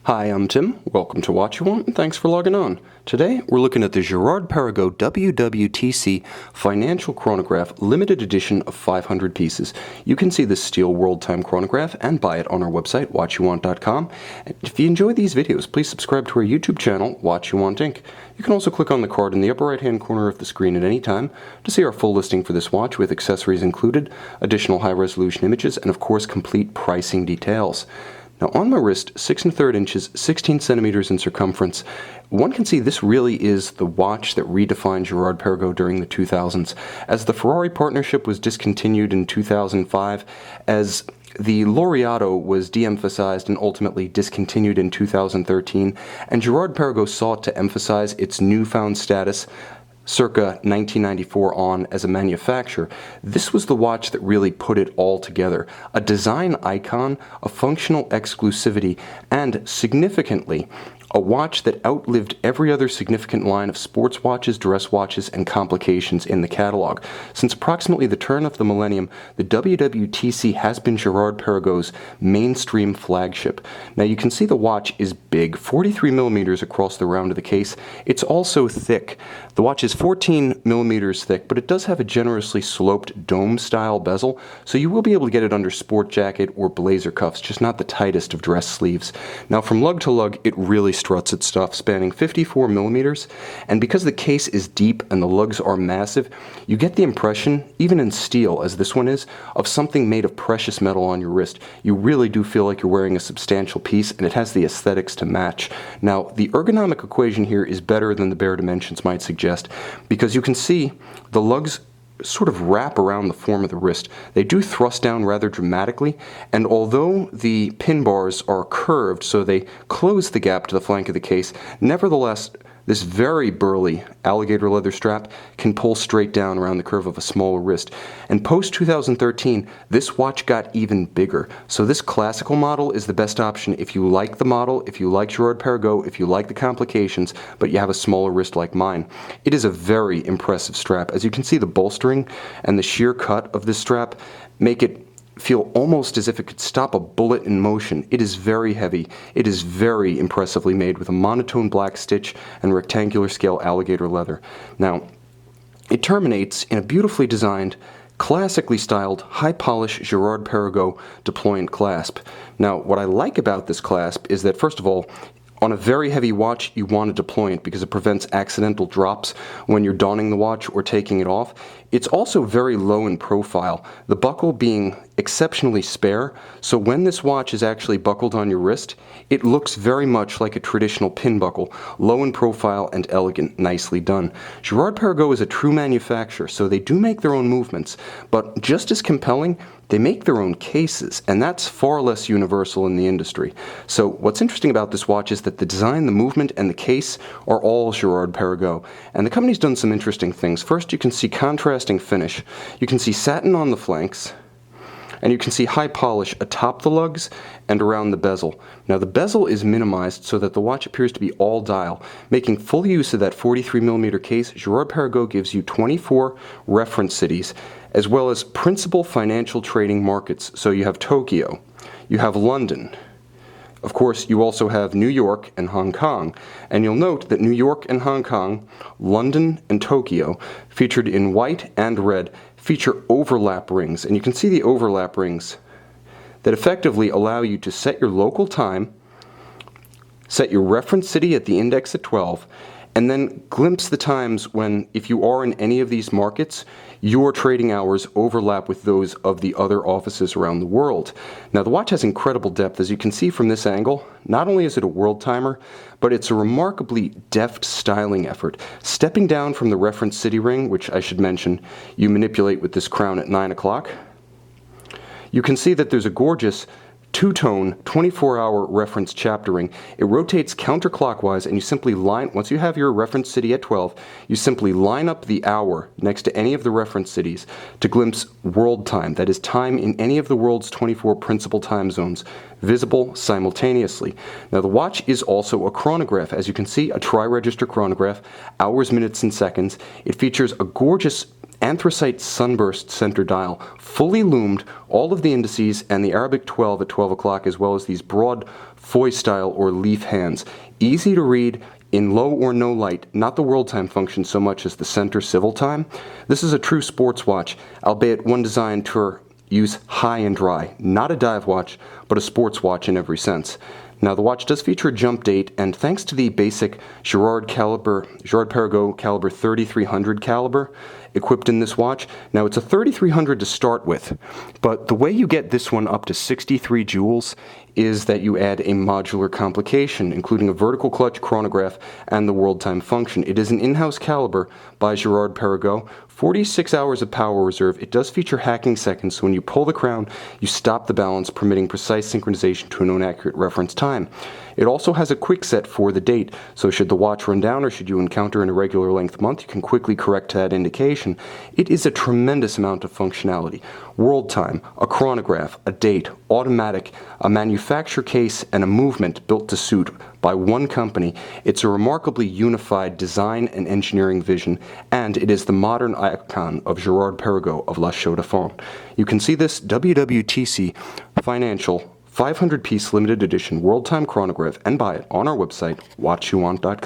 Hi, I'm Tim. Welcome to What You Want, and thanks for logging on. Today, we're looking at the Girard-Perregaux WW.TC Financial Chronograph Limited Edition of 500 pieces. You can see this steel world-time chronograph and buy it on our website, whatyouwant.com. And if you enjoy these videos, please subscribe to our YouTube channel, What You Want Inc. You can also click on the card in the upper right-hand corner of the screen at any time to see our full listing for this watch with accessories included, additional high-resolution images, and of course, complete pricing details. Now on my wrist, 6 1/3 inches, 16 centimeters in circumference, one can see this really is the watch that redefined Girard-Perregaux during the 2000s. As the Ferrari partnership was discontinued in 2005, as the Laureato was de-emphasized and ultimately discontinued in 2013, and Girard-Perregaux sought to emphasize its newfound status circa 1994 on as a manufacturer, this was the watch that really put it all together. A design icon, a functional exclusivity, and significantly, a watch that outlived every other significant line of sports watches, dress watches, and complications in the catalog. Since approximately the turn of the millennium, the WW.TC has been Girard-Perregaux's mainstream flagship. Now you can see the watch is big, 43 millimeters across the round of the case. It's also thick. The watch is 14 millimeters thick, but it does have a generously sloped dome-style bezel, so you will be able to get it under sport jacket or blazer cuffs, just not the tightest of dress sleeves. Now from lug to lug, it really struts its stuff, spanning 54 millimeters, and because the case is deep and the lugs are massive, you get the impression, even in steel as this one is, of something made of precious metal on your wrist. You really do feel like you're wearing a substantial piece, and it has the aesthetics to match. Now, the ergonomic equation here is better than the bare dimensions might suggest, because you can see the lugs sort of wrap around the form of the wrist. They do thrust down rather dramatically, and although the pin bars are curved so they close the gap to the flank of the case, nevertheless, this very burly alligator leather strap can pull straight down around the curve of a smaller wrist. And post-2013, this watch got even bigger. So this classical model is the best option if you like the model, if you like Girard-Perregaux, if you like the complications, but you have a smaller wrist like mine. It is a very impressive strap. As you can see, the bolstering and the sheer cut of this strap make it feel almost as if it could stop a bullet in motion. It is very heavy. It is very impressively made with a monotone black stitch and rectangular scale alligator leather. Now, it terminates in a beautifully designed, classically styled, high-polish Girard-Perregaux deployant clasp. Now, what I like about this clasp is that, first of all, on a very heavy watch, you want a deployant because it prevents accidental drops when you're donning the watch or taking it off. It's also very low in profile, the buckle being exceptionally spare, so when this watch is actually buckled on your wrist, it looks very much like a traditional pin buckle, low in profile and elegant, nicely done. Girard-Perregaux is a true manufacturer, so they do make their own movements, but just as compelling, they make their own cases, and that's far less universal in the industry. So what's interesting about this watch is that the design, the movement, and the case are all Girard-Perregaux, and the company's done some interesting things. First, you can see contrasting finish. You can see satin on the flanks, and you can see high polish atop the lugs and around the bezel. Now the bezel is minimized so that the watch appears to be all dial. Making full use of that 43 millimeter case, Girard-Perregaux gives you 24 reference cities, as well as principal financial trading markets. So you have Tokyo, you have London, of course you also have New York and Hong Kong, and you'll note that New York and Hong Kong, London and Tokyo, featured in white and red, feature overlap rings, and you can see the overlap rings that effectively allow you to set your local time, set your reference city at the index at 12, and then glimpse the times when, if you are in any of these markets, your trading hours overlap with those of the other offices around the world. Now the watch has incredible depth. As you can see from this angle, not only is it a world timer, but it's a remarkably deft styling effort. Stepping down from the reference city ring, which I should mention, you manipulate with this crown at 9 o'clock, you can see that there's a gorgeous two-tone, 24-hour reference chapter ring. It rotates counterclockwise, and you simply line, once you have your reference city at 12, you simply line up the hour next to any of the reference cities to glimpse world time, that is time in any of the world's 24 principal time zones, visible simultaneously. Now the watch is also a chronograph. As you can see, a tri-register chronograph, hours, minutes, and seconds. It features a gorgeous anthracite sunburst center dial, fully loomed, all of the indices, and the Arabic 12 at 12 o'clock, as well as these broad foy style or leaf hands. Easy to read, in low or no light, not the world time function so much as the center civil time. This is a true sports watch, albeit one designed to use high and dry. Not a dive watch, but a sports watch in every sense. Now the watch does feature a jump date, and thanks to the basic Girard-Perregaux caliber 3300 caliber equipped in this watch. Now it's a 3300 to start with, but the way you get this one up to 63 joules is that you add a modular complication, including a vertical clutch chronograph and the world time function. It is an in-house caliber by Girard-Perregaux, 46 hours of power reserve. It does feature hacking seconds, so when you pull the crown, you stop the balance, permitting precise synchronization to a known accurate reference time. It also has a quick set for the date, so should the watch run down or should you encounter an irregular length month, you can quickly correct that indication. It is a tremendous amount of functionality. World time, a chronograph, a date, automatic, a manufacture case, and a movement built to suit by one company. It's a remarkably unified design and engineering vision, and it is the modern icon of Girard-Perregaux of La Chaux-de-Fonds. You can see this WW.TC financial 500-piece limited edition world time chronograph and buy it on our website, watchyouwant.com.